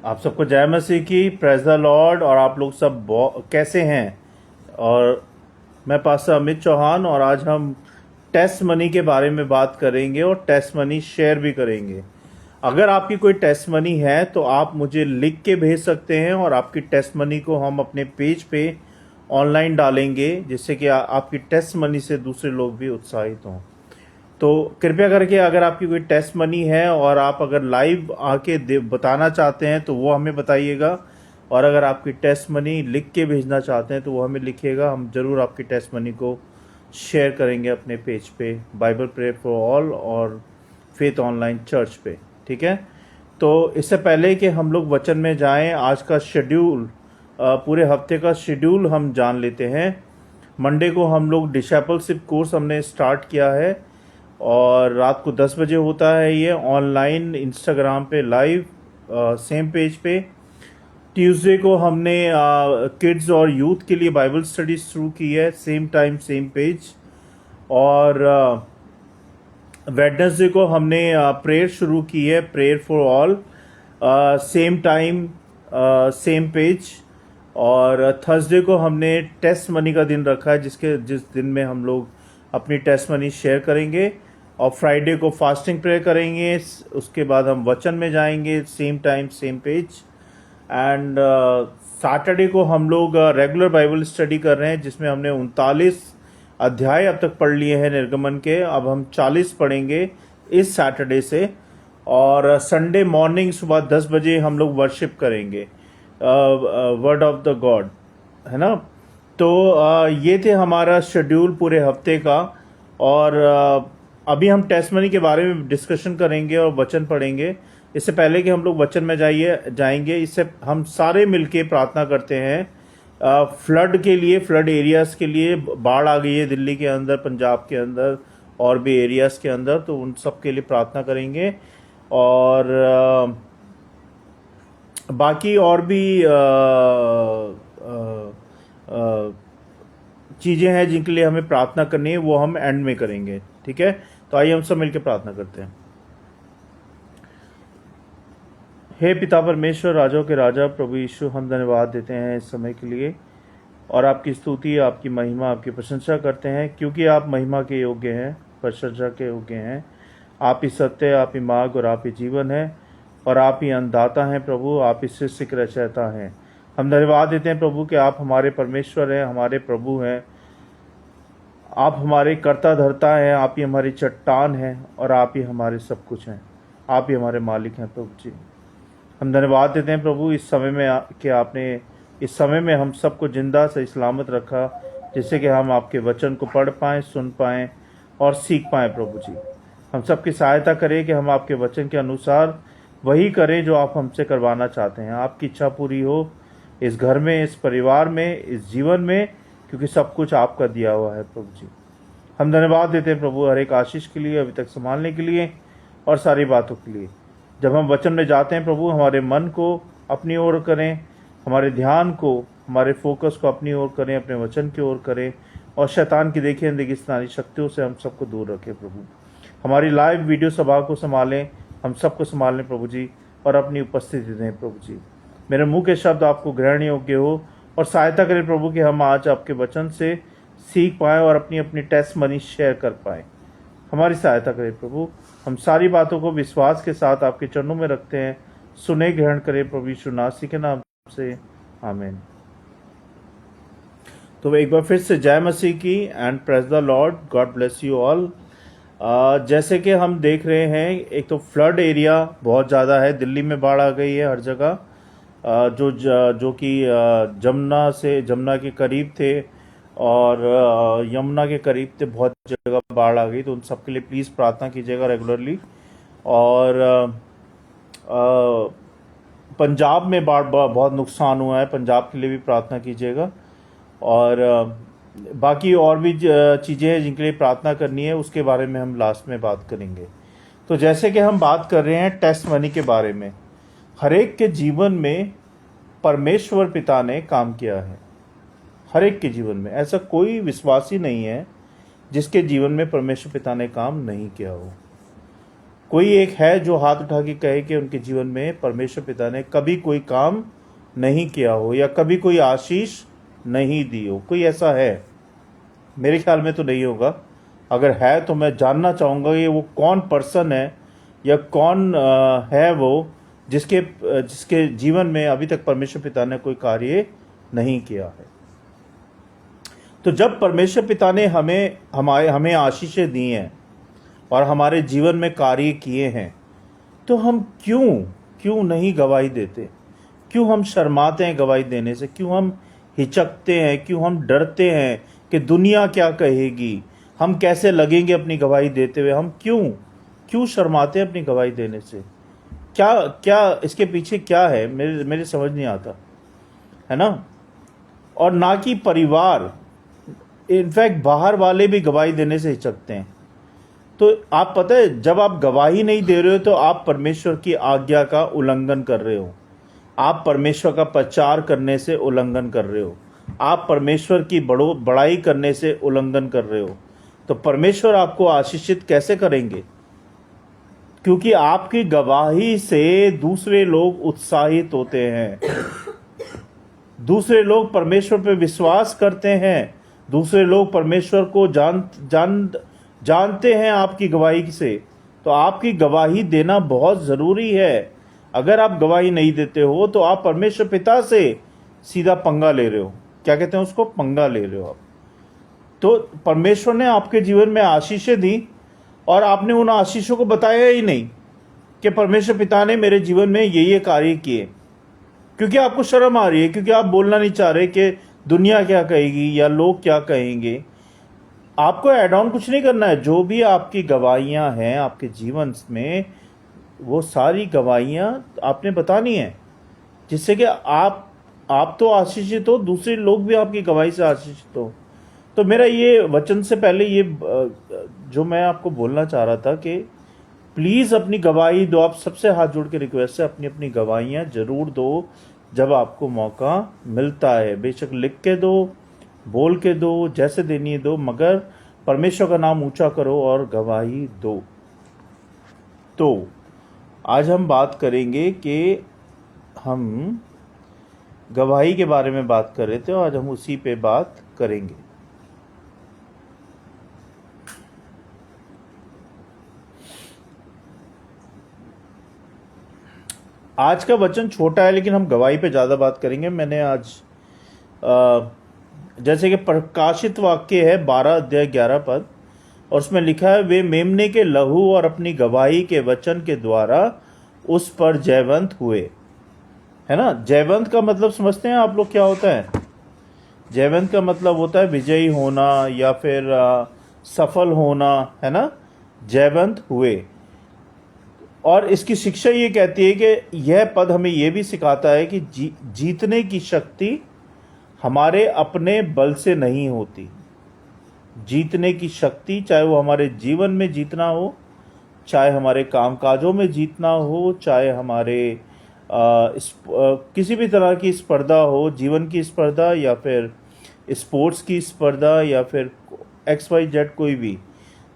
आप सबको जय मसीह की, प्रेज द लॉर्ड। और आप लोग सब कैसे हैं? और मैं पास्टर अमित चौहान, और आज हम टेस्ट मनी के बारे में बात करेंगे और टेस्ट मनी शेयर भी करेंगे। अगर आपकी कोई टेस्ट मनी है तो आप मुझे लिख के भेज सकते हैं, और आपकी टेस्ट मनी को हम अपने पेज पे ऑनलाइन डालेंगे, जिससे कि आपकी टेस्ट मनी से दूसरे लोग भी उत्साहित हों। तो कृपया करके अगर आपकी कोई टेस्ट मनी है और आप अगर लाइव आके बताना चाहते हैं तो वो हमें बताइएगा, और अगर आपकी टेस्ट मनी लिख के भेजना चाहते हैं तो वो हमें लिखिएगा। हम ज़रूर आपकी टेस्ट मनी को शेयर करेंगे अपने पेज पे, बाइबल प्रेयर फॉर ऑल और फेथ ऑनलाइन चर्च पे। ठीक है। तो इससे पहले कि हम लोग वचन में जाएं, आज का शेड्यूल, पूरे हफ्ते का शेड्यूल हम जान लेते हैं। मंडे को हम लोग डिसेपलशिप कोर्स हमने स्टार्ट किया है, और रात को 10 बजे होता है ये ऑनलाइन इंस्टाग्राम पे लाइव, सेम पेज पे। ट्यूसडे को हमने किड्स और यूथ के लिए बाइबल स्टडी शुरू की है, सेम टाइम सेम पेज। और वेडनेसडे को हमने प्रेयर शुरू की है, prayer for all, same time same page. और थर्सडे को हमने टेस्ट मनी का दिन रखा है, जिस दिन में हम लोग अपनी टेस्ट मनी शेयर करेंगे। और फ्राइडे को फास्टिंग प्रेयर करेंगे, उसके बाद हम वचन में जाएंगे, same time same page. And Saturday को हम लोग रेगुलर बाइबल स्टडी कर रहे हैं, जिसमें हमने 39 अध्याय अब तक पढ़ लिए हैं निर्गमन के। अब हम 40 पढ़ेंगे इस सैटरडे से। और संडे मॉर्निंग सुबह 10 बजे हम लोग वर्शिप करेंगे, वर्ड ऑफ द गॉड, है ना। तो ये थे हमारा शेड्यूल पूरे हफ्ते का। और अभी हम टेस्ट मनी के बारे में डिस्कशन करेंगे और वचन पढ़ेंगे। इससे पहले कि हम लोग वचन में जाएंगे, इससे हम सारे मिलके प्रार्थना करते हैं फ्लड के लिए, फ्लड एरियाज के लिए। बाढ़ आ गई है दिल्ली के अंदर, पंजाब के अंदर और भी एरियाज के अंदर, तो उन सब के लिए प्रार्थना करेंगे। और बाकी और भी चीज़ें हैं जिनके लिए हमें प्रार्थना करनी है, वो हम एंड में करेंगे। ठीक है। तो आइए हम सब मिलकर प्रार्थना करते हैं। हे पिता परमेश्वर, राजाओं के राजा, प्रभु यीशु, हम धन्यवाद देते हैं इस समय के लिए, और आपकी स्तुति, आपकी महिमा, आपकी प्रशंसा करते हैं, क्योंकि आप महिमा के योग्य हैं, प्रशंसा के योग्य हैं। आप ही सत्य, आप ही मार्ग और आप ही जीवन है, और आप ही अन्नदाता हैं प्रभु, आप ही सृष्टि के रचयिता हैं। हम धन्यवाद देते हैं प्रभु कि आप हमारे परमेश्वर हैं, हमारे प्रभु हैं, आप हमारे कर्ता धर्ता हैं, आप ही हमारी चट्टान हैं, और आप ही हमारे सब कुछ हैं, आप ही हमारे मालिक हैं प्रभु जी। हम धन्यवाद देते हैं प्रभु इस समय में कि आपने इस समय में हम सबको जिंदा सही सलामत रखा, जिससे कि हम आपके वचन को पढ़ पाएँ, सुन पाएँ और सीख पाएँ प्रभु जी। हम सबकी सहायता करें कि हम आपके वचन के अनुसार वही करें जो आप हमसे करवाना चाहते हैं। आपकी इच्छा पूरी हो इस घर में, इस परिवार में, इस जीवन में, क्योंकि सब कुछ आपका दिया हुआ है प्रभु जी। हम धन्यवाद देते हैं प्रभु हर एक आशीष के लिए, अभी तक संभालने के लिए और सारी बातों के लिए। जब हम वचन में जाते हैं प्रभु, हमारे मन को अपनी ओर करें, हमारे ध्यान को, हमारे फोकस को अपनी ओर करें, अपने वचन की ओर करें, और शैतान की देखी अनदेखी स्नानी शक्तियों से हम सबको दूर रखें प्रभु। हमारी लाइव वीडियो सभा को संभालें, हम सबको संभालें प्रभु जी, और अपनी उपस्थिति दें प्रभु जी। मेरे मुंह के शब्द आपको ग्रहण योग्य हो, और सहायता करें प्रभु कि हम आज आपके वचन से सीख पाएँ और अपनी अपनी टेस्ट मनी शेयर कर पाएँ। हमारी सहायता करें प्रभु। हम सारी बातों को विश्वास के साथ आपके चरणों में रखते हैं, सुने ग्रहण करें प्रभु यीशु नासरी के नाम से, आमीन। तो एक बार फिर से जय मसीह की, and praise the Lord, God bless you all. जैसे कि हम देख रहे हैं, एक तो फ्लड एरिया बहुत ज़्यादा है, दिल्ली में बाढ़ आ गई है हर जगह। जो कि जमुना के करीब थे, और यमुना के करीब थे, बहुत जगह बाढ़ आ गई। तो उन सब के लिए प्लीज़ प्रार्थना कीजिएगा रेगुलरली। और पंजाब में बाढ़ बहुत नुकसान हुआ है, पंजाब के लिए भी प्रार्थना कीजिएगा। और बाकी और भी चीज़ें हैं जिनके लिए प्रार्थना करनी है, उसके बारे में हम लास्ट में बात करेंगे। तो जैसे कि हम बात कर रहे हैं टेस्ट मनी के बारे में, हर एक के जीवन में परमेश्वर पिता ने काम किया है। हर एक के जीवन में ऐसा कोई विश्वासी नहीं है जिसके जीवन में परमेश्वर पिता ने काम नहीं किया हो। कोई एक है जो हाथ उठा के कहे कि उनके जीवन में परमेश्वर पिता ने कभी कोई काम नहीं किया हो या कभी कोई आशीष नहीं दी हो? कोई ऐसा है? मेरे ख्याल में तो नहीं होगा। अगर है तो मैं जानना चाहूँगा कि वो कौन पर्सन है या कौन है वो जिसके जिसके जीवन में अभी तक परमेश्वर पिता ने कोई कार्य नहीं किया है। तो जब परमेश्वर पिता ने हमें आशीषें दी हैं और हमारे जीवन में कार्य किए हैं, तो हम क्यों नहीं गवाही देते? क्यों हम शर्माते हैं गवाही देने से? क्यों हम हिचकते हैं? क्यों हम डरते हैं कि दुनिया क्या कहेगी, हम कैसे लगेंगे अपनी गवाही देते हुए? हम क्यों शर्माते हैं अपनी गवाही देने से? क्या इसके पीछे क्या है? मेरे समझ नहीं आता, है ना। और ना कि परिवार, इनफैक्ट बाहर वाले भी गवाही देने से हिचकते हैं। तो आप पता है, जब आप गवाही नहीं दे रहे हो तो आप परमेश्वर की आज्ञा का उल्लंघन कर रहे हो। आप परमेश्वर का प्रचार करने से उल्लंघन कर रहे हो। आप परमेश्वर की बड़ाई करने से उल्लंघन कर रहे हो। तो परमेश्वर आपको आशीषित कैसे करेंगे? क्योंकि आपकी गवाही से दूसरे लोग उत्साहित होते हैं, दूसरे लोग परमेश्वर पे विश्वास करते हैं, दूसरे लोग परमेश्वर को जानते हैं आपकी गवाही से। तो आपकी गवाही देना बहुत ज़रूरी है। अगर आप गवाही नहीं देते हो तो आप परमेश्वर पिता से सीधा पंगा ले रहे हो। क्या कहते हैं उसको? पंगा ले रहे हो आप। तो परमेश्वर ने आपके जीवन में आशीषें दी और आपने उन आशीषों को बताया ही नहीं कि परमेश्वर पिता ने मेरे जीवन में ये कार्य किए, क्योंकि आपको शर्म आ रही है, क्योंकि आप बोलना नहीं चाह रहे कि दुनिया क्या कहेगी या लोग क्या कहेंगे। आपको ऐड ऑन कुछ नहीं करना है। जो भी आपकी गवाहियां हैं आपके जीवन में, वो सारी गवाहियां आपने बतानी है, जिससे कि आप तो आशीषित हो, दूसरे लोग भी आपकी गवाही से आशीषित हो। तो मेरा ये वचन से पहले ये जो मैं आपको बोलना चाह रहा था कि प्लीज़ अपनी गवाही दो। आप सबसे हाथ जोड़ के रिक्वेस्ट है, अपनी अपनी गवाहियाँ जरूर दो जब आपको मौका मिलता है। बेशक लिख के दो, बोल के दो, जैसे देनी है दो, मगर परमेश्वर का नाम ऊंचा करो और गवाही दो। तो आज हम बात करेंगे कि हम गवाही के बारे में बात कर रहे थे और आज हम उसी पे बात करेंगे। आज का वचन छोटा है लेकिन हम गवाही पे ज़्यादा बात करेंगे। मैंने आज जैसे कि प्रकाशित वाक्य है 12 अध्याय 11 पद, और उसमें लिखा है, वे मेमने के लहू और अपनी गवाही के वचन के द्वारा उस पर जयवंत हुए। है ना। जयवंत का मतलब समझते हैं आप लोग क्या होता है? जयवंत का मतलब होता है विजयी होना या फिर सफल होना, है ना। जयवंत हुए। और इसकी शिक्षा ये कहती है कि यह पद हमें यह भी सिखाता है कि जीतने की शक्ति हमारे अपने बल से नहीं होती। जीतने की शक्ति, चाहे वो हमारे जीवन में जीतना हो, चाहे हमारे कामकाजों में जीतना हो, चाहे हमारे किसी भी तरह की स्पर्धा हो, जीवन की स्पर्धा या फिर स्पोर्ट्स की स्पर्धा या फिर XYZ कोई भी,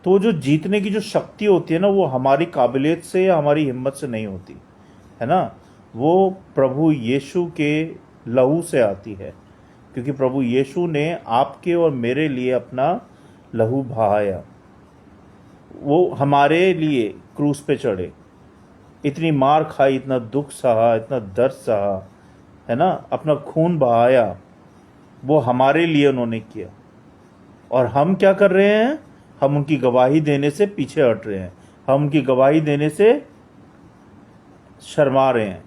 तो जो जीतने की जो शक्ति होती है ना, वो हमारी काबिलियत से या हमारी हिम्मत से नहीं होती, है ना। वो प्रभु यीशु के लहू से आती है, क्योंकि प्रभु यीशु ने आपके और मेरे लिए अपना लहू बहाया। वो हमारे लिए क्रूस पे चढ़े, इतनी मार खाई, इतना दुख सहा, इतना दर्द सहा, है ना, अपना खून बहाया, वो हमारे लिए उन्होंने किया। और हम क्या कर रहे हैं? हम उनकी गवाही देने से पीछे हट रहे हैं, हम उनकी गवाही देने से शर्मा रहे हैं।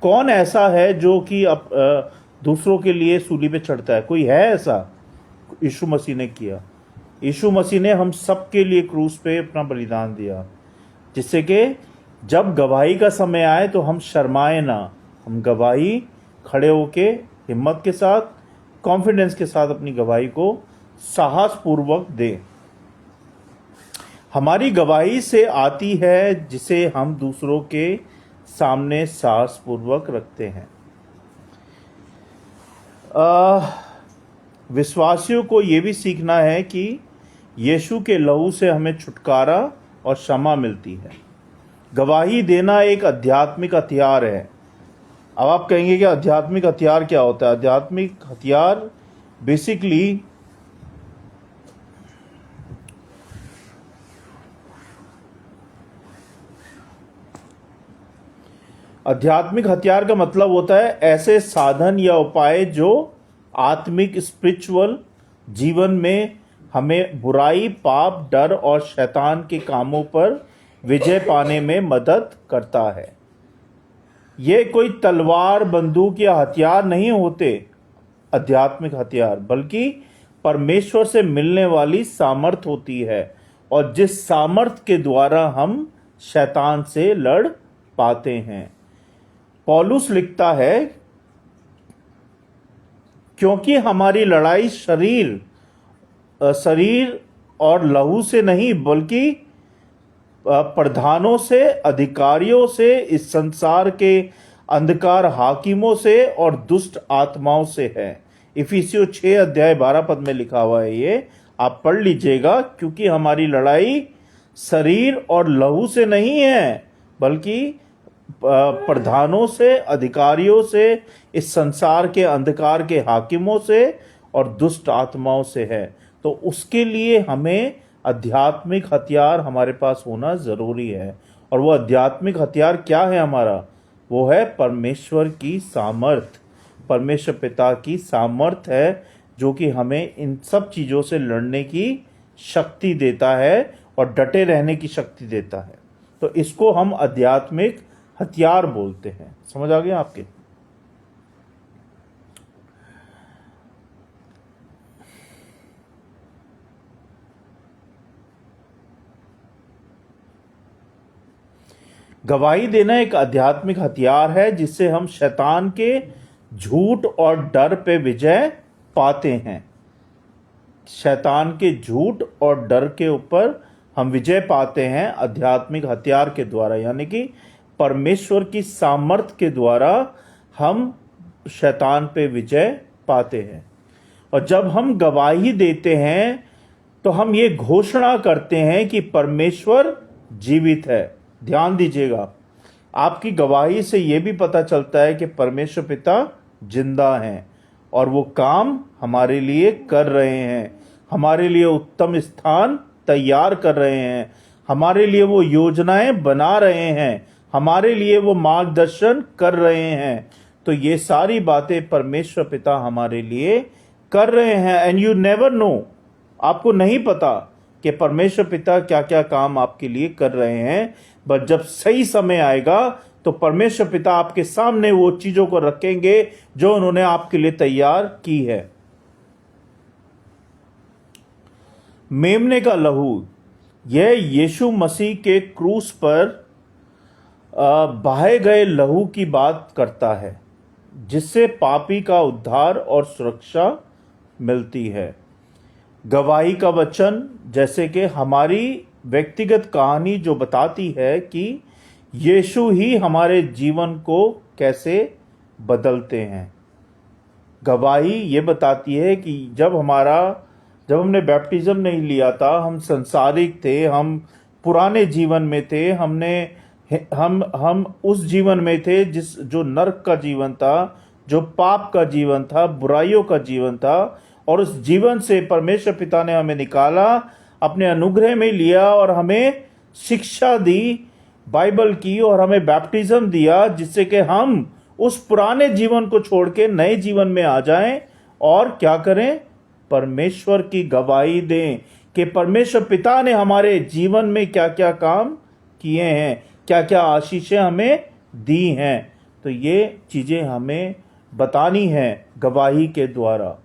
कौन ऐसा है जो कि दूसरों के लिए सूली पे चढ़ता है? कोई है ऐसा? यीशु मसीह ने किया। यीशु मसीह ने हम सब के लिए क्रूस पे अपना बलिदान दिया, जिससे कि जब गवाही का समय आए तो हम शर्माए ना। हम गवाही खड़े होके हिम्मत के साथ, कॉन्फिडेंस के साथ अपनी गवाही को साहसपूर्वक दें। हमारी गवाही से आती है जिसे हम दूसरों के सामने साहसपूर्वक रखते हैं। विश्वासियों को ये भी सीखना है कि यीशु के लहू से हमें छुटकारा और क्षमा मिलती है। गवाही देना एक आध्यात्मिक हथियार है। अब आप कहेंगे कि आध्यात्मिक हथियार क्या होता है? आध्यात्मिक हथियार बेसिकली आध्यात्मिक हथियार का मतलब होता है ऐसे साधन या उपाय जो आत्मिक स्पिरिचुअल जीवन में हमें बुराई, पाप, डर और शैतान के कामों पर विजय पाने में मदद करता है। ये कोई तलवार, बंदूक या हथियार नहीं होते आध्यात्मिक हथियार, बल्कि परमेश्वर से मिलने वाली सामर्थ होती है, और जिस सामर्थ के द्वारा हम शैतान से लड़ पाते हैं। पौलुस लिखता है, क्योंकि हमारी लड़ाई शरीर और लहू से नहीं, बल्कि प्रधानों से, अधिकारियों से, इस संसार के अंधकार हाकिमों से और दुष्ट आत्माओं से है। इफिसियों 6 अध्याय 12 पद में लिखा हुआ है, ये आप पढ़ लीजिएगा। क्योंकि हमारी लड़ाई शरीर और लहू से नहीं है, बल्कि प्रधानों से, अधिकारियों से, इस संसार के अंधकार के हाकिमों से और दुष्ट आत्माओं से है। तो उसके लिए हमें आध्यात्मिक हथियार हमारे पास होना जरूरी है। और वो आध्यात्मिक हथियार क्या है हमारा? वो है परमेश्वर की सामर्थ, परमेश्वर पिता की सामर्थ है, जो कि हमें इन सब चीज़ों से लड़ने की शक्ति देता है और डटे रहने की शक्ति देता है। तो इसको हम आध्यात्मिक हथियार बोलते हैं। समझ आ गया आपके? गवाही देना एक आध्यात्मिक हथियार है जिससे हम शैतान के झूठ और डर पे विजय पाते हैं। शैतान के झूठ और डर के ऊपर हम विजय पाते हैं आध्यात्मिक हथियार के द्वारा, यानी कि परमेश्वर की सामर्थ के द्वारा हम शैतान पे विजय पाते हैं। और जब हम गवाही देते हैं तो हम ये घोषणा करते हैं कि परमेश्वर जीवित है। ध्यान दीजिएगा, आपकी गवाही से यह भी पता चलता है कि परमेश्वर पिता जिंदा हैं और वो काम हमारे लिए कर रहे हैं, हमारे लिए उत्तम स्थान तैयार कर रहे हैं, हमारे लिए वो योजनाएं बना रहे हैं, हमारे लिए वो मार्गदर्शन कर रहे हैं। तो ये सारी बातें परमेश्वर पिता हमारे लिए कर रहे हैं। एंड यू नेवर नो, आपको नहीं पता कि परमेश्वर पिता क्या क्या काम आपके लिए कर रहे हैं, बट जब सही समय आएगा तो परमेश्वर पिता आपके सामने वो चीजों को रखेंगे जो उन्होंने आपके लिए तैयार की है। मेमने का लहू, यह यीशु मसीह के क्रूस पर बहाए गए लहू की बात करता है, जिससे पापी का उद्धार और सुरक्षा मिलती है। गवाही का वचन, जैसे कि हमारी व्यक्तिगत कहानी जो बताती है कि यीशु ही हमारे जीवन को कैसे बदलते हैं। गवाही ये बताती है कि जब हमने बैप्टिज्म नहीं लिया था, हम संसारिक थे, हम पुराने जीवन में थे, हम उस जीवन में थे जो नरक का जीवन था, जो पाप का जीवन था, बुराइयों का जीवन था। और उस जीवन से परमेश्वर पिता ने हमें निकाला, अपने अनुग्रह में लिया और हमें शिक्षा दी बाइबल की, और हमें बैप्टिज्म दिया, जिससे कि हम उस पुराने जीवन को छोड़ के नए जीवन में आ जाएं और क्या करें? परमेश्वर की गवाही दें कि परमेश्वर पिता ने हमारे जीवन में क्या क्या काम किए हैं, क्या क्या आशीषें हमें दी हैं। तो ये चीजें हमें बतानी है गवाही के द्वारा।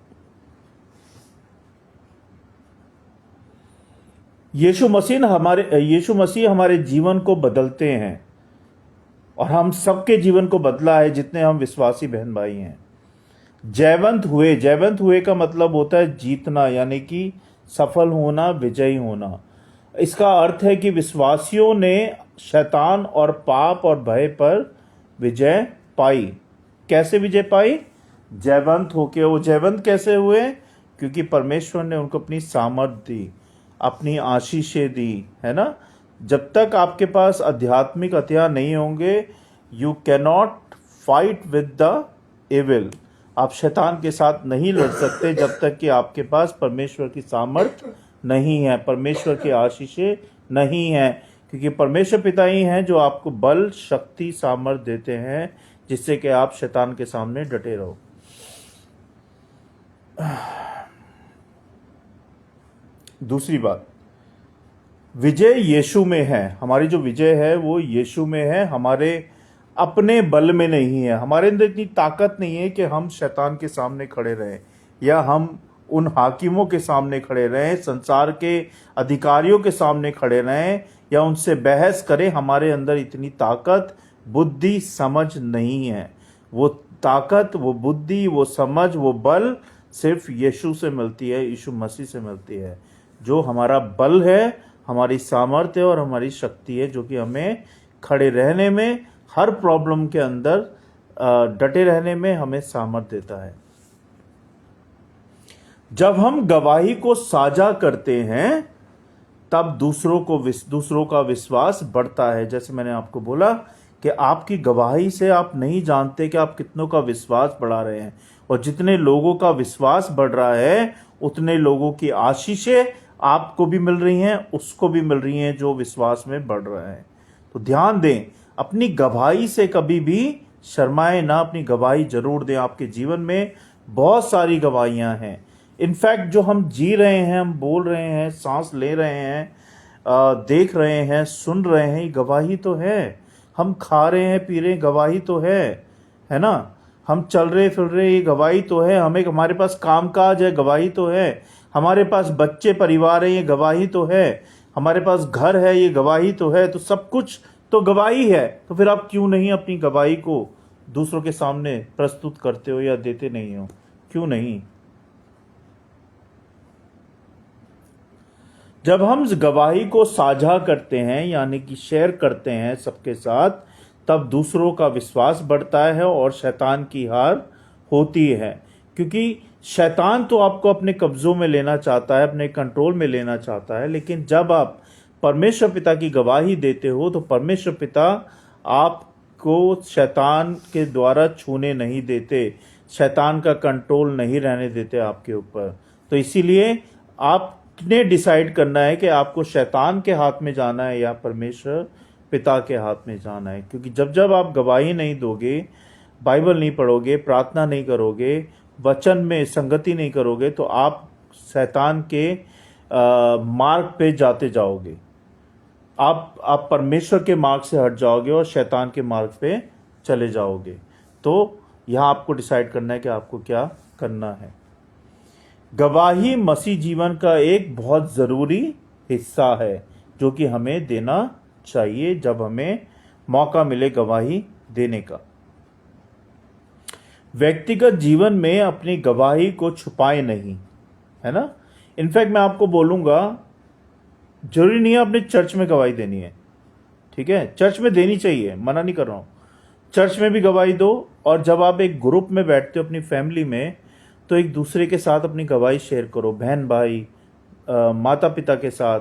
यीशु मसीह हमारे जीवन को बदलते हैं, और हम सबके जीवन को बदला है जितने हम विश्वासी बहन भाई हैं। जयवंत हुए का मतलब होता है जीतना, यानी कि सफल होना, विजयी होना। इसका अर्थ है कि विश्वासियों ने शैतान और पाप और भय पर विजय पाई। कैसे विजय पाई? जयवंत होके। वो जयवंत कैसे हुए? क्योंकि परमेश्वर ने उनको अपनी सामर्थ दी, अपनी आशीषें दी, है ना। जब तक आपके पास आध्यात्मिक हथियार नहीं होंगे, you cannot fight with the evil. आप शैतान के साथ नहीं लड़ सकते जब तक कि आपके पास परमेश्वर की सामर्थ नहीं है, परमेश्वर की आशीषें नहीं है। क्योंकि परमेश्वर पिता ही हैं जो आपको बल, शक्ति, सामर्थ देते हैं, जिससे कि आप शैतान के सामने डटे रहो। दूसरी बात, विजय यीशु में है। हमारी जो विजय है वो यीशु में है, हमारे अपने बल में नहीं है। हमारे अंदर इतनी ताकत नहीं है कि हम शैतान के सामने खड़े रहें, या हम उन हाकिमों के सामने खड़े रहें, संसार के अधिकारियों के सामने खड़े रहें, या उनसे बहस करें। हमारे अंदर इतनी ताकत, बुद्धि, समझ नहीं है। वो ताकत, वो बुद्धि, वो समझ, वो बल सिर्फ यीशु से मिलती है, यीशु मसीह से मिलती है। जो हमारा बल है, हमारी सामर्थ्य और हमारी शक्ति है, जो कि हमें खड़े रहने में, हर प्रॉब्लम के अंदर डटे रहने में हमें सामर्थ्य देता है। जब हम गवाही को साझा करते हैं तब दूसरों का विश्वास बढ़ता है। जैसे मैंने आपको बोला कि आपकी गवाही से आप नहीं जानते कि आप कितनों का विश्वास बढ़ा रहे हैं, और जितने लोगों का विश्वास बढ़ रहा है उतने लोगों की आशीषें आपको भी मिल रही हैं, उसको भी मिल रही हैं जो विश्वास में बढ़ रहा है। तो ध्यान दें, अपनी गवाही से कभी भी शर्माएं ना, अपनी गवाही जरूर दें। आपके जीवन में बहुत सारी गवाहियां हैं। इनफैक्ट जो हम जी रहे हैं, हम बोल रहे हैं, सांस ले रहे हैं, देख रहे हैं, सुन रहे हैं, ये गवाही तो है। हम खा रहे हैं, पी रहे हैं, गवाही तो है ना। हम चल रहे फिर रहे, ये गवाही तो है। हमारे पास कामकाज है, गवाही तो है। हमारे पास बच्चे, परिवार है, ये गवाही तो है। हमारे पास घर है, ये गवाही तो है। तो सब कुछ तो गवाही है। तो फिर आप क्यों नहीं अपनी गवाही को दूसरों के सामने प्रस्तुत करते हो या देते नहीं हो? क्यों नहीं? जब हम गवाही को साझा करते हैं, यानी कि शेयर करते हैं सबके साथ, तब दूसरों का विश्वास बढ़ता है और शैतान की हार होती है। क्योंकि शैतान तो आपको अपने कब्जों में लेना चाहता है, अपने कंट्रोल में लेना चाहता है। लेकिन जब आप परमेश्वर पिता की गवाही देते हो तो परमेश्वर पिता आपको शैतान के द्वारा छूने नहीं देते, शैतान का कंट्रोल नहीं रहने देते आपके ऊपर। तो इसीलिए आपने डिसाइड करना है कि आपको शैतान के हाथ में जाना है या परमेश्वर पिता के हाथ में जाना है। क्योंकि जब जब आप गवाही नहीं दोगे, बाइबल नहीं पढ़ोगे, प्रार्थना नहीं करोगे, वचन में संगति नहीं करोगे, तो आप शैतान के मार्ग पे जाते जाओगे। आप परमेश्वर के मार्ग से हट जाओगे और शैतान के मार्ग पे चले जाओगे। तो यहां आपको डिसाइड करना है कि आपको क्या करना है। गवाही मसीह जीवन का एक बहुत जरूरी हिस्सा है, जो कि हमें देना चाहिए जब हमें मौका मिले गवाही देने का। व्यक्तिगत जीवन में अपनी गवाही को छुपाए नहीं, है ना। इनफैक्ट मैं आपको बोलूंगा, जरूरी नहीं है अपने चर्च में गवाही देनी है, ठीक है। चर्च में देनी चाहिए, मना नहीं कर रहा हूं, चर्च में भी गवाही दो। और जब आप एक ग्रुप में बैठते हो अपनी फैमिली में, तो एक दूसरे के साथ अपनी गवाही शेयर करो, बहन भाई, माता पिता के साथ,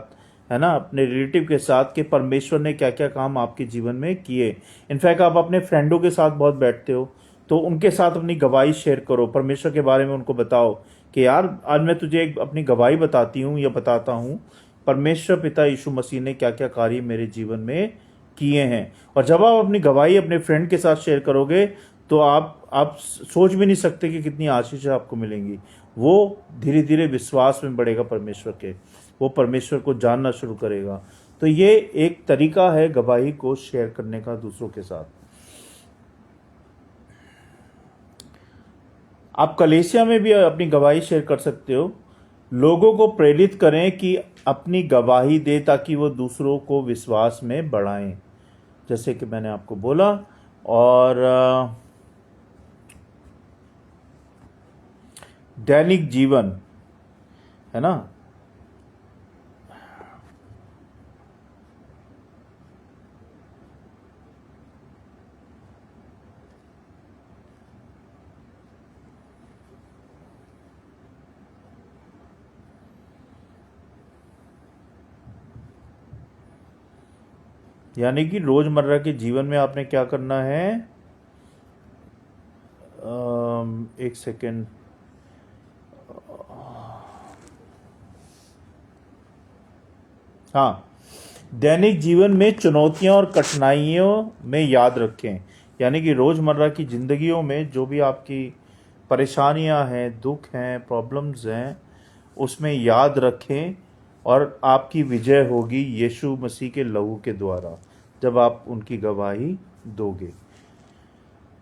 है ना, अपने रिलेटिव के साथ, कि परमेश्वर ने क्या क्या काम आपके जीवन में किए। इनफैक्ट आप अपने फ्रेंडों के साथ बहुत बैठते हो, तो उनके साथ अपनी गवाही शेयर करो, परमेश्वर के बारे में उनको बताओ कि यार आज मैं तुझे अपनी गवाही बताती हूँ या बताता हूँ, परमेश्वर पिता यीशु मसीह ने क्या क्या कार्य मेरे जीवन में किए हैं। और जब आप अपनी गवाही अपने फ्रेंड के साथ शेयर करोगे, तो आप सोच भी नहीं सकते कि कितनी आशीष आपको मिलेंगी। वो धीरे धीरे विश्वास में बढ़ेगा परमेश्वर के, वो परमेश्वर को जानना शुरू करेगा। तो ये एक तरीका है गवाही को शेयर करने का दूसरों के साथ। आप कलीसिया में भी अपनी गवाही शेयर कर सकते हो। लोगों को प्रेरित करें कि अपनी गवाही दे, ताकि वो दूसरों को विश्वास में बढ़ाएं, जैसे कि मैंने आपको बोला। और दैनिक जीवन, है ना, यानी कि रोजमर्रा के जीवन में आपने क्या करना है। एक सेकेंड। हाँ, दैनिक जीवन में चुनौतियां और कठिनाइयों में याद रखें। यानी कि रोजमर्रा की जिंदगियों में जो भी आपकी परेशानियां हैं, दुख हैं, प्रॉब्लम्स हैं, उसमें याद रखें और आपकी विजय होगी यीशु मसीह के लहू के द्वारा जब आप उनकी गवाही दोगे।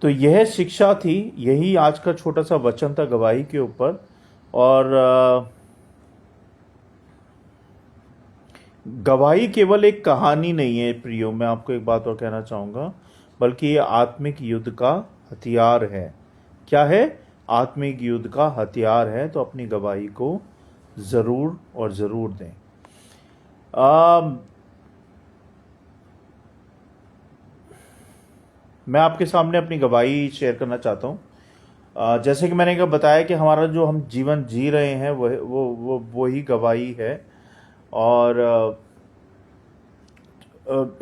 तो यह शिक्षा थी, यही आज का छोटा सा वचन था गवाही के ऊपर। और गवाही केवल एक कहानी नहीं है प्रियो, मैं आपको एक बात और कहना चाहूँगा, बल्कि ये आत्मिक युद्ध का हथियार है। क्या है? आत्मिक युद्ध का हथियार है। तो अपनी गवाही को ज़रूर और ज़रूर दें। मैं आपके सामने अपनी गवाही शेयर करना चाहता हूँ। जैसे कि मैंने बताया कि हमारा जो हम जीवन जी रहे हैं वो ही गवाही है। और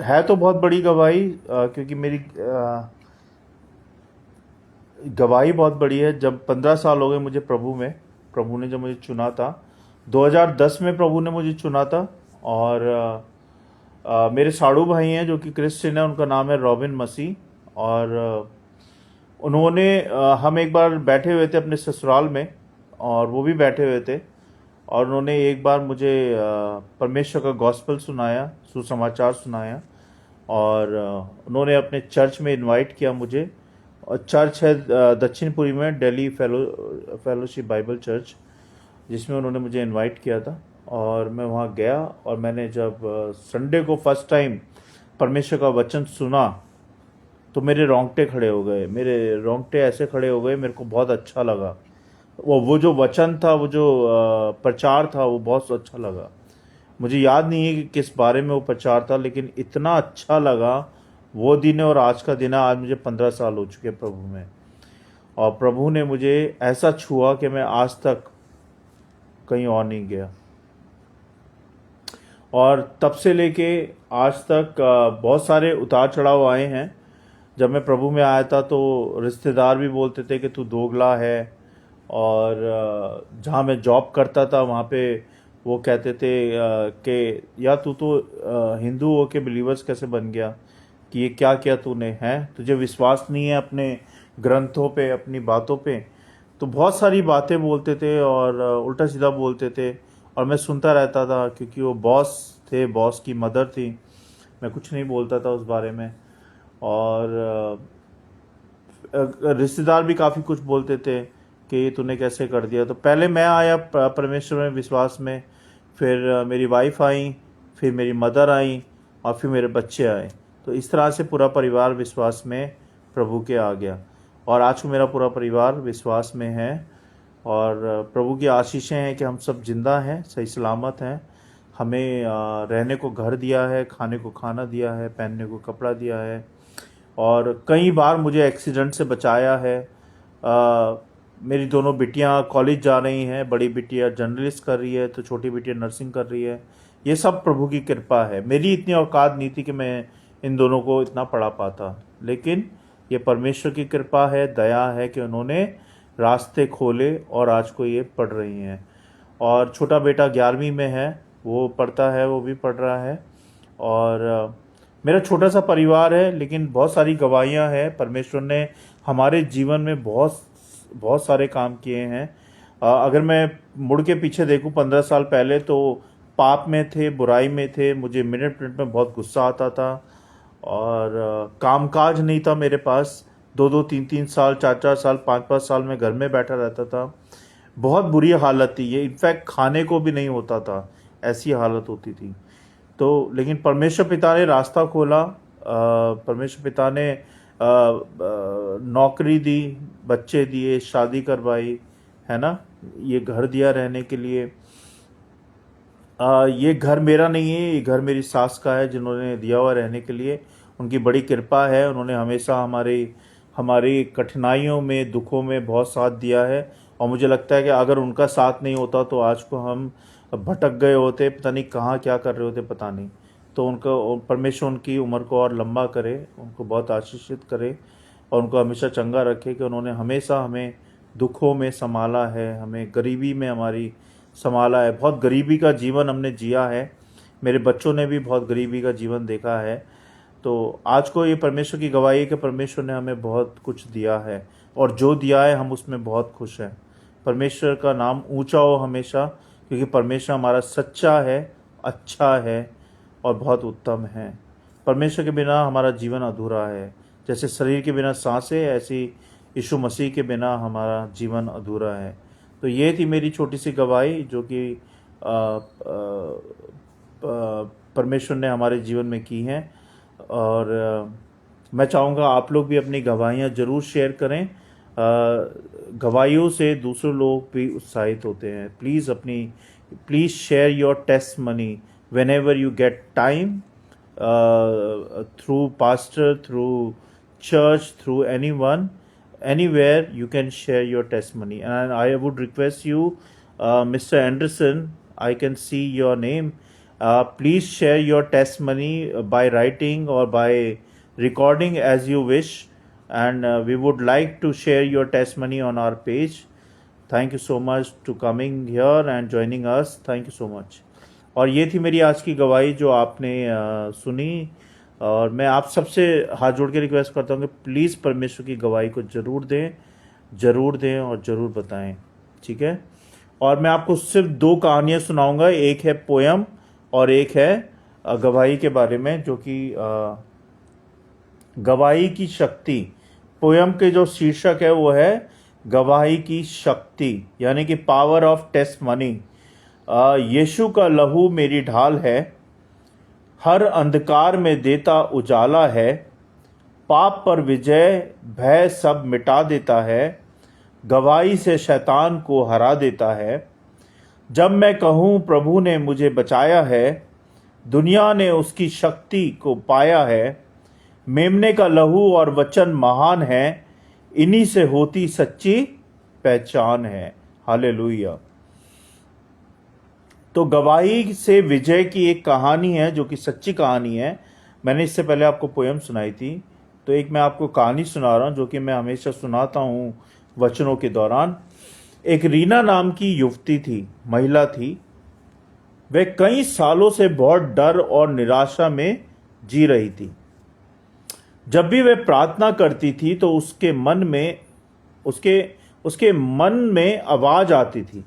है तो बहुत बड़ी गवाही, क्योंकि मेरी गवाही बहुत बड़ी है। जब 15 साल हो गए मुझे प्रभु ने जब मुझे चुना था 2010 में, प्रभु ने मुझे चुना था। और मेरे साड़ू भाई हैं जो कि क्रिश्चियन है, उनका नाम है रॉबिन मसीह। और उन्होंने हम एक बार बैठे हुए थे अपने ससुराल में और वो भी बैठे हुए थे, और उन्होंने एक बार मुझे परमेश्वर का गॉस्पेल सुनाया, सुसमाचार सुनाया। और उन्होंने अपने चर्च में इनवाइट किया मुझे। और चर्च है दक्षिणपुरी में, दिल्ली फेलोशिप बाइबल चर्च, जिसमें उन्होंने मुझे इनवाइट किया था। और मैं वहाँ गया और मैंने जब संडे को फर्स्ट टाइम परमेश्वर का वचन सुना तो मेरे रोंगटे खड़े हो गए, मेरे रोंगटे ऐसे खड़े हो गए, मेरे को बहुत अच्छा लगा। वो जो वचन था, वो जो प्रचार था, वो बहुत अच्छा लगा। मुझे याद नहीं है कि किस बारे में वो प्रचार था, लेकिन इतना अच्छा लगा वो दिन। और आज का दिन है, आज मुझे 15 साल हो चुके प्रभु में, और प्रभु ने मुझे ऐसा छुआ कि मैं आज तक कहीं और नहीं गया। और तब से लेके आज तक बहुत सारे उतार चढ़ाव आए हैं। जब मैं प्रभु में आया था तो रिश्तेदार भी बोलते थे कि तू दोगला है। और जहाँ मैं जॉब करता था वहाँ पे वो कहते थे कि या तू तो हिंदू हो के बिलीवर्स कैसे बन गया, कि ये क्या किया तूने, है तुझे विश्वास नहीं है अपने ग्रंथों पे, अपनी बातों पे। तो बहुत सारी बातें बोलते थे और उल्टा सीधा बोलते थे, और मैं सुनता रहता था, क्योंकि वो बॉस थे, बॉस की मदर थी। मैं कुछ नहीं बोलता था उस बारे में। और रिश्तेदार भी काफ़ी कुछ बोलते थे कि ये तूने कैसे कर दिया। तो पहले मैं आया परमेश्वर में विश्वास में, फिर मेरी वाइफ आई, फिर मेरी मदर आई, और फिर मेरे बच्चे आए। तो इस तरह से पूरा परिवार विश्वास में प्रभु के आ गया, और आज को मेरा पूरा परिवार विश्वास में है। और प्रभु की आशीषें हैं कि हम सब जिंदा हैं, सही सलामत हैं। हमें रहने को घर दिया है, खाने को खाना दिया है, पहनने को कपड़ा दिया है, और कई बार मुझे एक्सीडेंट से बचाया है। मेरी दोनों बिटियां कॉलेज जा रही हैं, बड़ी बिटिया जर्नलिस्ट कर रही है तो छोटी बिटिया नर्सिंग कर रही है। ये सब प्रभु की कृपा है। मेरी इतनी औकात नहीं थी कि मैं इन दोनों को इतना पढ़ा पाता, लेकिन ये परमेश्वर की कृपा है, दया है कि उन्होंने रास्ते खोले और आज को ये पढ़ रही हैं। और छोटा बेटा 11वीं में है, वो पढ़ता है, वो भी पढ़ रहा है। और मेरा छोटा सा परिवार है, लेकिन बहुत सारी गवाहियाँ हैं। परमेश्वर ने हमारे जीवन में बहुत बहुत सारे काम किए हैं। अगर मैं मुड़ के पीछे देखूं 15 साल पहले, तो पाप में थे, बुराई में थे, मुझे मिनट मिनट में बहुत गुस्सा आता था, और कामकाज नहीं था मेरे पास। 2-2, 3-3 साल, 4-4 साल, 5-5 साल में घर में बैठा रहता था। बहुत बुरी हालत थी ये, इनफैक्ट खाने को भी नहीं होता था, ऐसी हालत होती थी। तो लेकिन परमेश्वर पिता ने रास्ता खोला। परमेश्वर पिता ने नौकरी दी, बच्चे दिए, शादी करवाई, है ना, ये घर दिया रहने के लिए। ये घर मेरा नहीं है, ये घर मेरी सास का है, जिन्होंने दिया हुआ रहने के लिए। उनकी बड़ी कृपा है, उन्होंने हमेशा हमारी कठिनाइयों में, दुखों में बहुत साथ दिया है। और मुझे लगता है कि अगर उनका साथ नहीं होता तो आज को हम भटक गए होते, पता नहीं कहाँ क्या कर रहे होते, पता नहीं। तो उनको परमेश्वर उनकी उम्र को और लंबा करे, उनको बहुत आशीषित करे और उनको हमेशा चंगा रखे कि उन्होंने हमेशा हमें दुखों में संभाला है, हमें गरीबी में हमारी संभाला है। बहुत गरीबी का जीवन हमने जिया है, मेरे बच्चों ने भी बहुत गरीबी का जीवन देखा है। तो आज को ये परमेश्वर की गवाही है कि परमेश्वर ने हमें बहुत कुछ दिया है और जो दिया है हम उसमें बहुत खुश हैं। परमेश्वर का नाम ऊंचा हो हमेशा, क्योंकि परमेश्वर हमारा सच्चा है, अच्छा है और बहुत उत्तम है। परमेश्वर के बिना हमारा जीवन अधूरा है। जैसे शरीर के बिना सांसें, ऐसी यीशु मसीह के बिना हमारा जीवन अधूरा है। तो ये थी मेरी छोटी सी गवाही जो कि परमेश्वर ने हमारे जीवन में की हैं। और मैं चाहूँगा आप लोग भी अपनी गवाहियाँ ज़रूर शेयर करें। गवाहियों से दूसरे लोग भी उत्साहित होते हैं। Please share your testimony whenever you get time, through pastor, through church, through anyone, anywhere you can share your testimony. And I would request you, Mr. Anderson, I can see your name. Please share your testimony by writing or by recording as you wish. And we would like to share your testimony on our page. Thank you so much to coming here and joining us. Thank you so much. और ये थी मेरी आज की गवाही जो आपने सुनी। और मैं आप सबसे हाथ जोड़ के रिक्वेस्ट करता हूँ कि प्लीज़ परमेश्वर की गवाही को ज़रूर दें और ज़रूर बताएं, ठीक है। और मैं आपको सिर्फ 2 कहानियाँ सुनाऊंगा, एक है पोयम और एक है गवाही के बारे में, जो कि गवाही की शक्ति। पोयम के जो शीर्षक है वो है गवाही की शक्ति, यानी कि पावर ऑफ टेस्टमनी। यीशु का लहू मेरी ढाल है, हर अंधकार में देता उजाला है। पाप पर विजय भय सब मिटा देता है, गवाही से शैतान को हरा देता है। जब मैं कहूँ प्रभु ने मुझे बचाया है, दुनिया ने उसकी शक्ति को पाया है। मेमने का लहू और वचन महान है, इन्हीं से होती सच्ची पहचान है। हालेलुया। तो गवाही से विजय की एक कहानी है जो कि सच्ची कहानी है। मैंने इससे पहले आपको पोयम सुनाई थी, तो एक मैं आपको कहानी सुना रहा हूँ जो कि मैं हमेशा सुनाता हूँ वचनों के दौरान। एक रीना नाम की युवती थी, महिला थी। वह कई सालों से बहुत डर और निराशा में जी रही थी। जब भी वह प्रार्थना करती थी तो उसके मन में आवाज आती थी।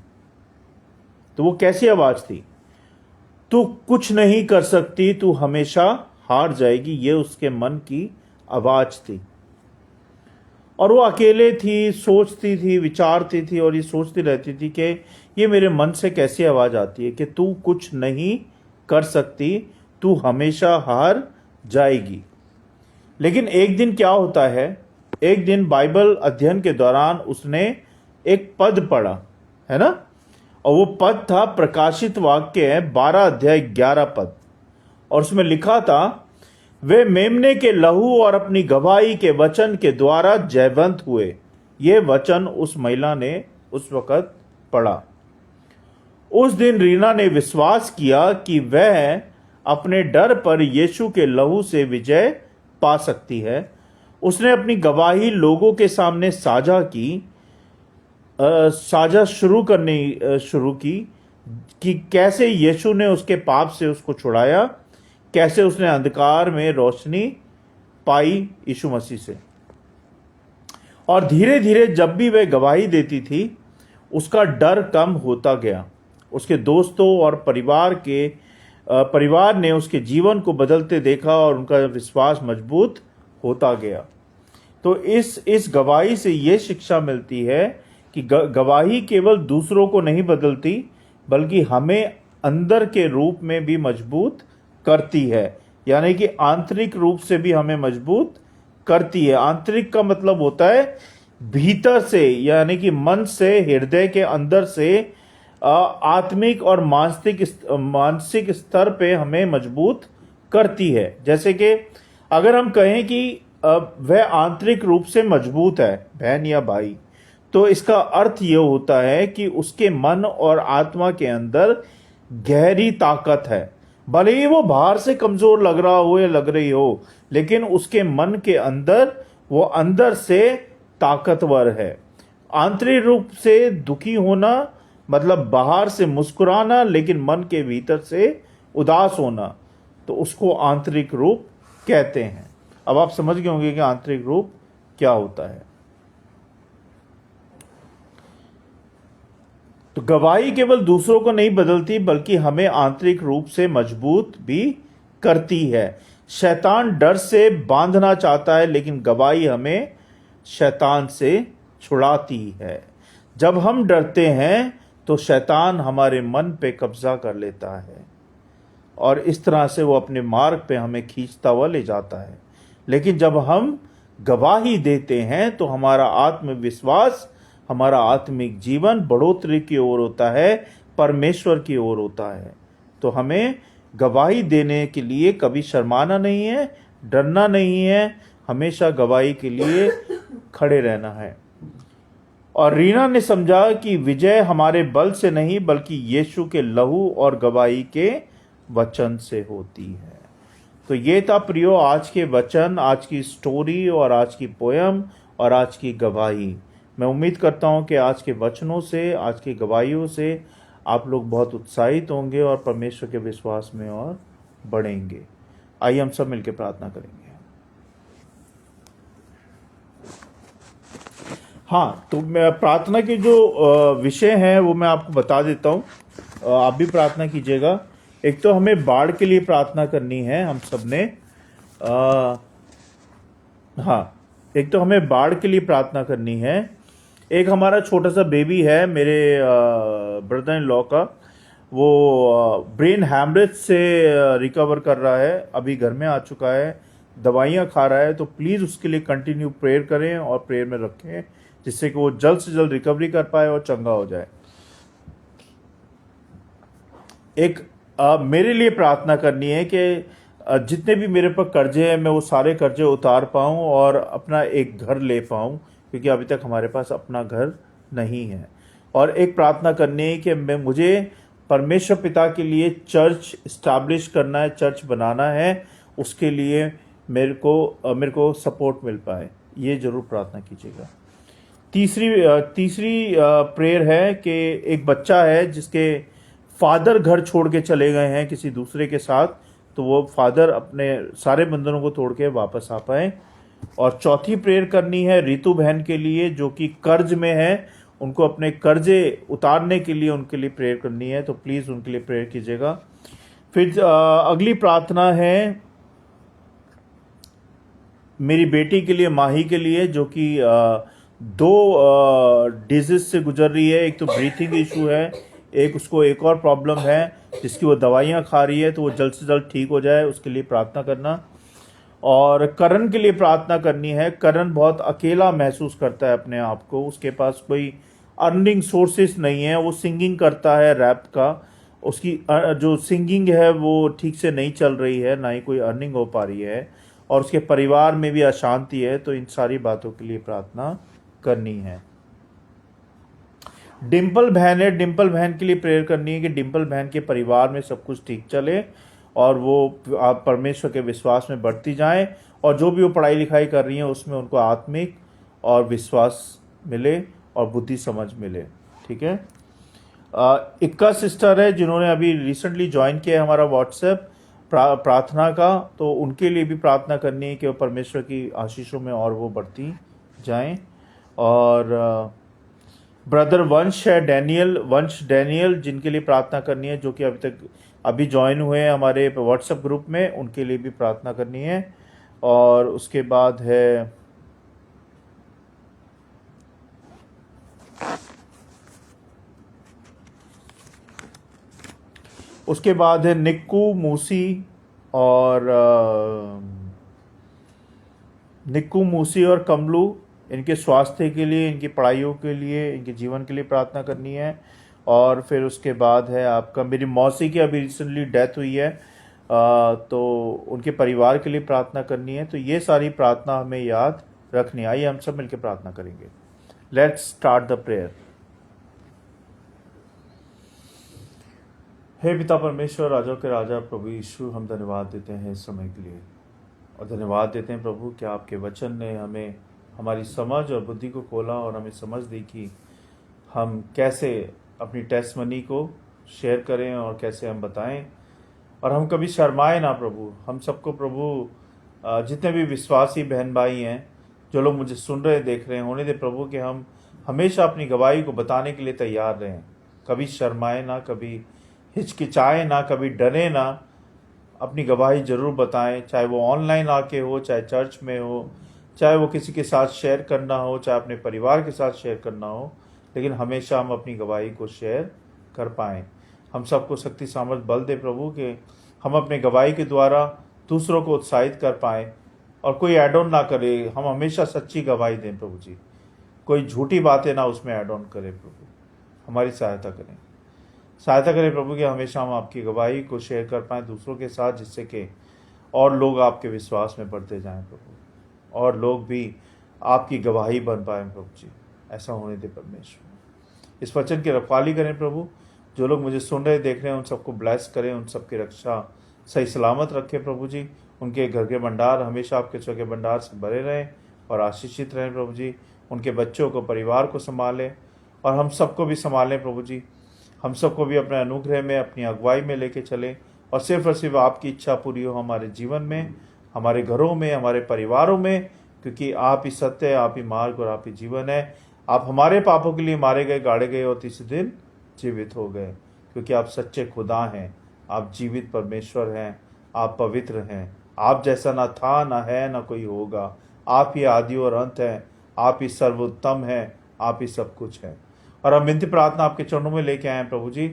तो वो कैसी आवाज थी? तू कुछ नहीं कर सकती, तू हमेशा हार जाएगी। ये उसके मन की आवाज थी। और वो अकेले थी, सोचती थी, विचारती थी और ये सोचती रहती थी कि ये मेरे मन से कैसी आवाज आती है कि तू कुछ नहीं कर सकती, तू हमेशा हार जाएगी। लेकिन एक दिन क्या होता है, एक दिन बाइबल अध्ययन के दौरान उसने एक पद पढ़ा, है ना। और वो पद था प्रकाशित वाक्य 12 अध्याय 11 पद। और उसमें लिखा था, वे मेमने के लहू और अपनी गवाही के वचन के द्वारा जयवंत हुए। ये वचन उस महिला ने उस वक्त पढ़ा। उस दिन रीना ने विश्वास किया कि वह अपने डर पर यीशु के लहू से विजय पा सकती है। उसने अपनी गवाही लोगों के सामने साझा शुरू की कि कैसे यीशु ने उसके पाप से उसको छुड़ाया, कैसे उसने अंधकार में रोशनी पाई यीशु मसीह से। और धीरे धीरे जब भी वह गवाही देती थी, उसका डर कम होता गया। उसके दोस्तों और परिवार ने उसके जीवन को बदलते देखा और उनका विश्वास मजबूत होता गया। तो इस गवाही से ये शिक्षा मिलती है कि गवाही केवल दूसरों को नहीं बदलती, बल्कि हमें अंदर के रूप में भी मजबूत करती है। यानी कि आंतरिक रूप से भी हमें मजबूत करती है। आंतरिक का मतलब होता है भीतर से, यानी कि मन से, हृदय के अंदर से, आत्मिक और मानसिक स्तर पे हमें मजबूत करती है। जैसे कि अगर हम कहें कि वह आंतरिक रूप से मजबूत है, बहन या भाई, तो इसका अर्थ ये होता है कि उसके मन और आत्मा के अंदर गहरी ताकत है। भले ही वो बाहर से कमजोर लग रहा हो या लग रही हो, लेकिन उसके मन के अंदर वो अंदर से ताकतवर है। आंतरिक रूप से दुखी होना मतलब बाहर से मुस्कुराना लेकिन मन के भीतर से उदास होना, तो उसको आंतरिक रूप कहते हैं। अब आप समझ गए होंगे कि आंतरिक रूप क्या होता है। तो गवाही केवल दूसरों को नहीं बदलती बल्कि हमें आंतरिक रूप से मजबूत भी करती है। शैतान डर से बांधना चाहता है लेकिन गवाही हमें शैतान से छुड़ाती है। जब हम डरते हैं तो शैतान हमारे मन पे कब्जा कर लेता है और इस तरह से वो अपने मार्ग पे हमें खींचता हुआ ले जाता है। लेकिन जब हम गवाही देते हैं तो हमारा आत्मविश्वास, हमारा आत्मिक जीवन बढ़ोतरी की ओर होता है, परमेश्वर की ओर होता है। तो हमें गवाही देने के लिए कभी शर्माना नहीं है, डरना नहीं है, हमेशा गवाही के लिए खड़े रहना है। और रीना ने समझा कि विजय हमारे बल से नहीं बल्कि यीशु के लहू और गवाही के वचन से होती है। तो ये था प्रियो आज के वचन, आज की स्टोरी और आज की पोयम और आज की गवाही। मैं उम्मीद करता हूं कि आज के वचनों से, आज की गवाहियों से आप लोग बहुत उत्साहित होंगे और परमेश्वर के विश्वास में और बढ़ेंगे। आइए हम सब मिलकर प्रार्थना करेंगे। हाँ, तो मैं प्रार्थना के जो विषय हैं वो मैं आपको बता देता हूँ, आप भी प्रार्थना कीजिएगा। एक तो हमें बाढ़ के लिए प्रार्थना करनी है हम सब ने। हाँ, एक तो हमें बाढ़ के लिए प्रार्थना करनी है। एक हमारा छोटा सा बेबी है मेरे ब्रदर इन लॉ का, वो ब्रेन हैमरेज से रिकवर कर रहा है, अभी घर में आ चुका है, दवाइयाँ खा रहा है। तो प्लीज़ उसके लिए कंटिन्यू प्रेयर करें और प्रेयर में रखें जिससे कि वो जल्द से जल्द रिकवरी कर पाए और चंगा हो जाए। एक मेरे लिए प्रार्थना करनी है कि जितने भी मेरे पर कर्जे हैं मैं वो सारे कर्जे उतार पाऊँ और अपना एक घर ले पाऊँ, क्योंकि अभी तक हमारे पास अपना घर नहीं है। और एक प्रार्थना करनी है कि मुझे परमेश्वर पिता के लिए चर्च इस्टेब्लिश करना है, चर्च बनाना है, उसके लिए मेरे को सपोर्ट मिल पाए। ये जरूर प्रार्थना कीजिएगा। तीसरी प्रेयर है कि एक बच्चा है जिसके फादर घर छोड़ के चले गए हैं किसी दूसरे के साथ, तो वो फादर अपने सारे बंधनों को तोड़ के वापस आ पाए। और चौथी प्रेयर करनी है रितु बहन के लिए जो कि कर्ज में है, उनको अपने कर्जे उतारने के लिए उनके लिए प्रेयर करनी है, तो प्लीज़ उनके लिए प्रेयर कीजिएगा। फिर अगली प्रार्थना है मेरी बेटी के लिए, माही के लिए, जो कि दो डिजीज से गुजर रही है। एक तो ब्रीथिंग इशू है, एक उसको एक और प्रॉब्लम है जिसकी वो दवाइयाँ खा रही है, तो वो जल्द से जल्द ठीक हो जाए, उसके लिए प्रार्थना करना। और करण के लिए प्रार्थना करनी है। करण बहुत अकेला महसूस करता है अपने आप को, उसके पास कोई अर्निंग सोर्सेस नहीं है। वो सिंगिंग करता है रैप का, उसकी जो सिंगिंग है वो ठीक से नहीं चल रही है, ना ही कोई अर्निंग हो पा रही है, और उसके परिवार में भी अशांति है। तो इन सारी बातों के लिए प्रार्थना करनी है। डिम्पल बहन है, डिम्पल बहन के लिए प्रेयर करनी है कि डिम्पल बहन के परिवार में सब कुछ ठीक चले और वो आप परमेश्वर के विश्वास में बढ़ती जाएं, और जो भी वो पढ़ाई लिखाई कर रही हैं उसमें उनको आत्मिक और विश्वास मिले और बुद्धि समझ मिले। ठीक है। इक्का सिस्टर है जिन्होंने अभी रिसेंटली ज्वाइन किया है हमारा व्हाट्सएप प्रार्थना का, तो उनके लिए भी प्रार्थना करनी है कि वो परमेश्वर की आशीषों में और वो बढ़ती जाएं। और ब्रदर वंश है, डैनियल जिनके लिए प्रार्थना करनी है, जो कि अभी ज्वाइन हुए हैं हमारे व्हाट्सएप ग्रुप में, उनके लिए भी प्रार्थना करनी है। और उसके बाद है निक्कू मूसी और कमलू, इनके स्वास्थ्य के लिए, इनकी पढ़ाइयों के लिए, इनके जीवन के लिए प्रार्थना करनी है। और फिर उसके बाद है आपका मेरी मौसी की अभी रिसेंटली डेथ हुई है, तो उनके परिवार के लिए प्रार्थना करनी है। तो ये सारी प्रार्थना हमें याद रखनी है। आइए हम सब मिलकर प्रार्थना करेंगे। Let's start the prayer. हे पिता परमेश्वर, राजाओं के राजा प्रभु यीशु, हम धन्यवाद देते हैं इस समय के लिए और धन्यवाद देते हैं प्रभु कि आपके वचन ने हमें हमारी समझ और बुद्धि को खोला और हमें समझ दी कि हम कैसे अपनी टेस्टमनी को शेयर करें और कैसे हम बताएं और हम कभी शर्माए ना प्रभु। हम सबको प्रभु जितने भी विश्वासी बहन भाई हैं, जो लोग मुझे सुन रहे देख रहे हैं, होने दे प्रभु कि हम हमेशा अपनी गवाही को बताने के लिए तैयार रहें। कभी शर्माए ना, कभी हिचकिचाए ना, कभी डरे ना, अपनी गवाही जरूर बताएं। चाहे वो ऑनलाइन आके हो, चाहे चर्च में हो, चाहे वो किसी के साथ शेयर करना हो, चाहे अपने परिवार के साथ शेयर करना हो, लेकिन हमेशा हम अपनी गवाही को शेयर कर पाएं। हम सबको शक्ति सामर्थ बल दे प्रभु कि हम अपने गवाही के द्वारा दूसरों को उत्साहित कर पाएं और कोई ऐड ऑन ना करे। हम हमेशा सच्ची गवाही दें प्रभु जी, कोई झूठी बातें ना उसमें ऐड ऑन करें प्रभु। हमारी सहायता करें प्रभु कि हमेशा हम आपकी गवाही को शेयर कर पाएं दूसरों के साथ, जिससे कि और लोग आपके विश्वास में बढ़ते जाएं प्रभु और लोग भी आपकी गवाही बन पाएं प्रभु जी। ऐसा होने दे परमेश्वर। इस वचन की रखवाली करें प्रभु। जो लोग मुझे सुन रहे देख रहे हैं उन सबको ब्लेस करें, उन सबकी रक्षा सही सलामत रखें प्रभु जी। उनके घर के भंडार हमेशा आपके स्व के भंडार से भरे रहें और आशीषित रहें प्रभु जी। उनके बच्चों को, परिवार को संभालें और हम सबको भी संभालें प्रभु जी। हम सबको भी अपने अनुग्रह में, अपनी अगुवाई में लेके चलें और सिर्फ आपकी इच्छा पूरी हो हमारे जीवन में, हमारे घरों में, हमारे परिवारों में, क्योंकि आप ही सत्य है, आप ही मार्ग और आप ही जीवन है। आप हमारे पापों के लिए मारे गए, गाड़े गए और तीसरे दिन जीवित हो गए, क्योंकि आप सच्चे खुदा हैं, आप जीवित परमेश्वर हैं, आप पवित्र हैं। आप जैसा ना था, ना है, ना कोई होगा। आप ही आदि और अंत हैं, आप ही सर्वोत्तम हैं, आप ही सब कुछ है। और हम विनती प्रार्थना आपके चरणों में लेके आए हैं प्रभु जी।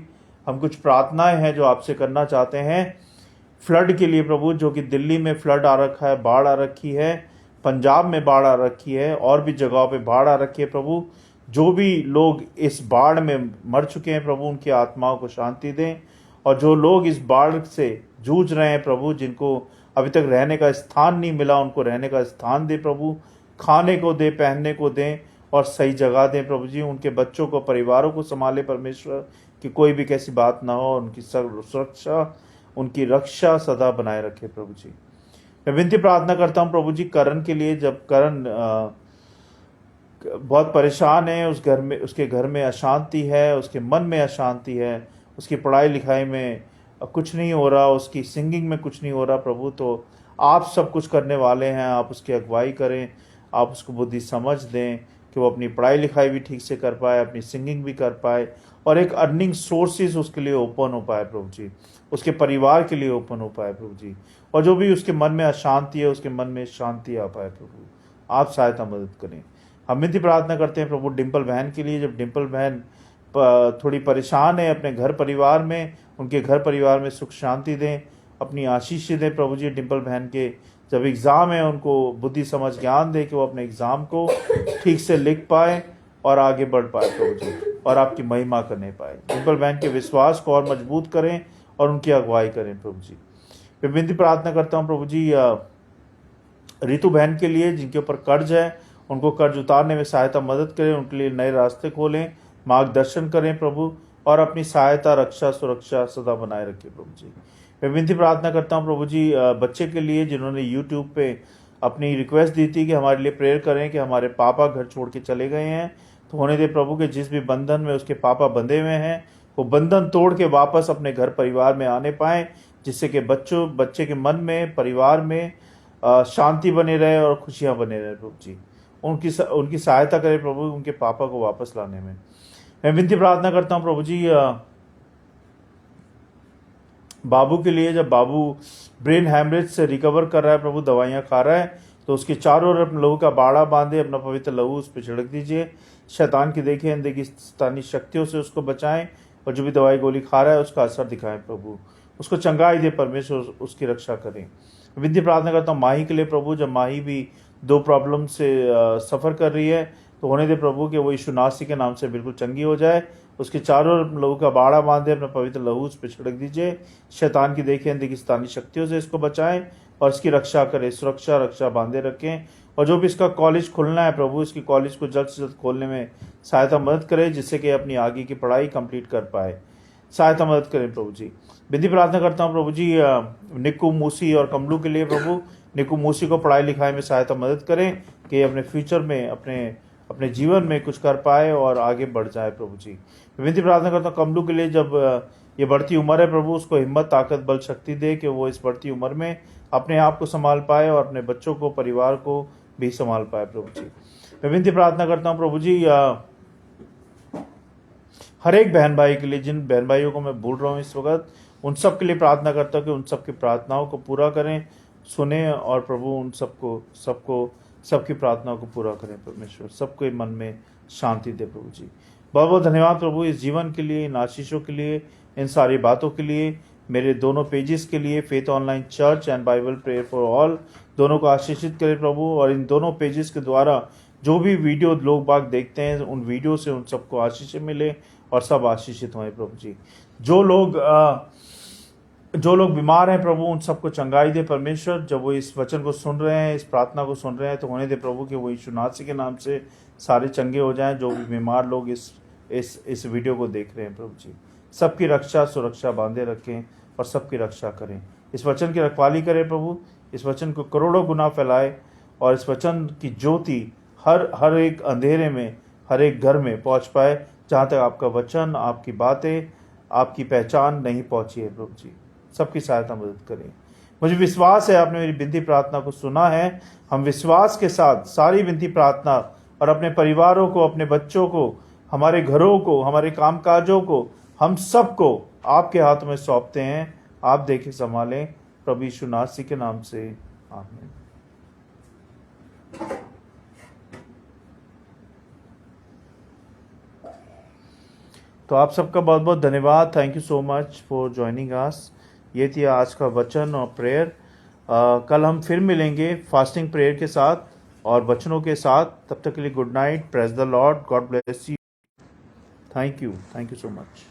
हम कुछ प्रार्थनाएं हैं जो आपसे करना चाहते हैं फ्लड के लिए प्रभु, जो कि दिल्ली में फ्लड आ रखा है, बाढ़ आ रखी है, पंजाब में बाढ़ आ रखी है और भी जगहों पे बाढ़ आ रखी है प्रभु। जो भी लोग इस बाढ़ में मर चुके हैं प्रभु, उनकी आत्माओं को शांति दें। और जो लोग इस बाढ़ से जूझ रहे हैं प्रभु, जिनको अभी तक रहने का स्थान नहीं मिला, उनको रहने का स्थान दे प्रभु। खाने को दे, पहनने को दें और सही जगह दें प्रभु जी। उनके बच्चों को, परिवारों को संभाले परमेश्वर, कि कोई भी कैसी बात ना हो। उनकी सुरक्षा, उनकी रक्षा सदा बनाए रखे प्रभु जी। मैं विनती प्रार्थना करता हूँ प्रभु जी करण के लिए। जब करण बहुत परेशान है, उस घर में, उसके घर में अशांति है, उसके मन में अशांति है, उसकी पढ़ाई लिखाई में कुछ नहीं हो रहा, उसकी सिंगिंग में कुछ नहीं हो रहा प्रभु, तो आप सब कुछ करने वाले हैं। आप उसकी अगुवाई करें, आप उसको बुद्धि समझ दें कि वो अपनी पढ़ाई लिखाई भी ठीक से कर पाए, अपनी सिंगिंग भी कर पाए और एक अर्निंग सोर्सेज उसके लिए ओपन हो पाए प्रभु जी, उसके परिवार के लिए ओपन हो पाए प्रभु जी। और जो भी उसके मन में अशांति है, उसके मन में शांति आ पाए प्रभु। आप सहायता मदद करें। हम विनती प्रार्थना करते हैं प्रभु डिम्पल बहन के लिए। जब डिम्पल बहन थोड़ी परेशान है अपने घर परिवार में, उनके घर परिवार में सुख शांति दें, अपनी आशीष दें प्रभु जी। डिम्पल बहन के जब एग्ज़ाम है, उनको बुद्धि समझ ज्ञान दे कि वो अपने एग्ज़ाम को ठीक से लिख पाए और आगे बढ़ पाए प्रभु जी, और आपकी महिमा करने पाए। डिम्पल बहन के विश्वास को और मजबूत करें और उनकी अगुवाई करें प्रभु जी। मैं विनती प्रार्थना करता हूँ प्रभु जी रितु बहन के लिए, जिनके ऊपर कर्ज है, उनको कर्ज उतारने में सहायता मदद करें, उनके लिए नए रास्ते खोलें, मार्गदर्शन करें प्रभु, और अपनी सहायता, रक्षा, सुरक्षा सदा बनाए रखें प्रभु जी। मैं विनती प्रार्थना करता हूँ प्रभु जी बच्चे के लिए, जिन्होंने यूट्यूब पे अपनी रिक्वेस्ट दी थी कि हमारे लिए प्रेयर करें कि हमारे पापा घर छोड़ के चले गए हैं। तो होने दे प्रभु के जिस भी बंधन में उसके पापा बंधे हुए हैं, वो बंधन तोड़ के वापस अपने घर परिवार में आने पाएँ, जिससे कि बच्चे के मन में, परिवार में शांति बने रहे और खुशियाँ बने रहे प्रभु जी। उनकी सहायता करें प्रभु उनके पापा को वापस लाने में। मैं विनती प्रार्थना करता हूँ प्रभु जी बाबू के लिए। जब बाबू ब्रेन हैमरेज से रिकवर कर रहा है प्रभु, दवाइयाँ खा रहा है, तो उसके चारों ओर अपने लहू का बाड़ा बांधे, अपना पवित्र लहू उस पर छिड़क दीजिए। शैतान की देखें अंधेगी शक्तियों से उसको बचाएं और जो भी दवाई गोली खा रहा है उसका असर दिखाएं प्रभु, उसको चंगाई दे परमेश्वर, उसकी रक्षा करें। विनती प्रार्थना करता हूँ माही के लिए प्रभु। जब माही भी 2 प्रॉब्लम से सफ़र कर रही है, तो होने दे प्रभु कि वो यीशु नासरी के नाम से बिल्कुल चंगी हो जाए। उसके चारों लहू का बाड़ा बांधे, अपना पवित्र लहू उस पर छिड़क दीजिए। शैतान की देखें अंधेगी शक्तियों से इसको बचाएं और इसकी रक्षा करें, सुरक्षा रक्षा बांधे रखें। और जो भी इसका कॉलेज खुलना है प्रभु, इसकी कॉलेज को जल्द से जल्द खोलने में सहायता मदद करे, जिससे कि अपनी आगे की पढ़ाई कंप्लीट कर पाए। सहायता मदद करें प्रभु जी। विधि प्रार्थना करता हूँ प्रभु जी निक्कू, मूसी और कमलू के लिए प्रभु। निक्कू, मूसी को पढ़ाई लिखाई में सहायता मदद करें कि अपने फ्यूचर में अपने जीवन में कुछ कर पाए और आगे बढ़ जाए प्रभु जी। विधि प्रार्थना करता हूँ कमलू के लिए, जब ये बढ़ती उम्र है प्रभु, उसको हिम्मत, ताकत, बल, शक्ति दे कि वो इस बढ़ती उम्र में अपने आप को संभाल पाए और अपने बच्चों को, परिवार को भी संभाल पाए प्रभु जी। मैं विनती प्रार्थना करता हूँ प्रभु जी हर एक बहन भाई के लिए, जिन बहन भाइयों को मैं भूल रहा हूँ इस वक्त, उन सब के लिए प्रार्थना करता हूँ कि उन सब की प्रार्थनाओं को पूरा करें, सुने और प्रभु उन सबकी प्रार्थनाओं को पूरा करें परमेश्वर। सबके मन में शांति दे प्रभु जी। बहुत बहुत धन्यवाद प्रभु इस जीवन के लिए, इन आशीषों के लिए, इन सारी बातों के लिए, मेरे दोनों पेजेस के लिए, faith online church and Bible prayer for all, दोनों को आशीषित करें प्रभु। और इन दोनों पेजेस के द्वारा जो भी वीडियो लोग बाग देखते हैं, उन वीडियो से उन सबको आशीष मिले और सब आशीषित हों प्रभु जी। जो लोग बीमार हैं प्रभु, उन सबको चंगाई दे परमेश्वर। जब वो इस वचन को सुन रहे हैं, इस प्रार्थना को सुन रहे हैं, तो होने दे प्रभु कि वो यीशु नासरी के नाम से सारे चंगे हो जाएं। जो भी बीमार लोग इस वीडियो को देख रहे हैं प्रभु जी, सबकी रक्षा, सुरक्षा बांधे रखें और सबकी रक्षा करें। इस वचन की रखवाली करें प्रभु, इस वचन को करोड़ों गुना फैलाए और इस वचन की ज्योति हर एक अंधेरे में, हर एक घर में पहुंच पाए, जहाँ तक आपका वचन, आपकी बातें, आपकी पहचान नहीं पहुंची है प्रभु जी। सबकी सहायता मदद करें। मुझे विश्वास है आपने मेरी विनती प्रार्थना को सुना है। हम विश्वास के साथ सारी विनती प्रार्थना और अपने परिवारों को, अपने बच्चों को, हमारे घरों को, हमारे कामकाजों को, हम सबको आपके हाथ में सौंपते हैं। आप देखें, संभालें प्रभु यीशु नासरी के नाम से, आमीन। तो आप सबका बहुत बहुत धन्यवाद। Thank you so much for joining us. ये थी आज का वचन और प्रेयर। कल हम फिर मिलेंगे फास्टिंग प्रेयर के साथ और वचनों के साथ। तब तक के लिए good night, praise the Lord, God bless you. Thank you so much.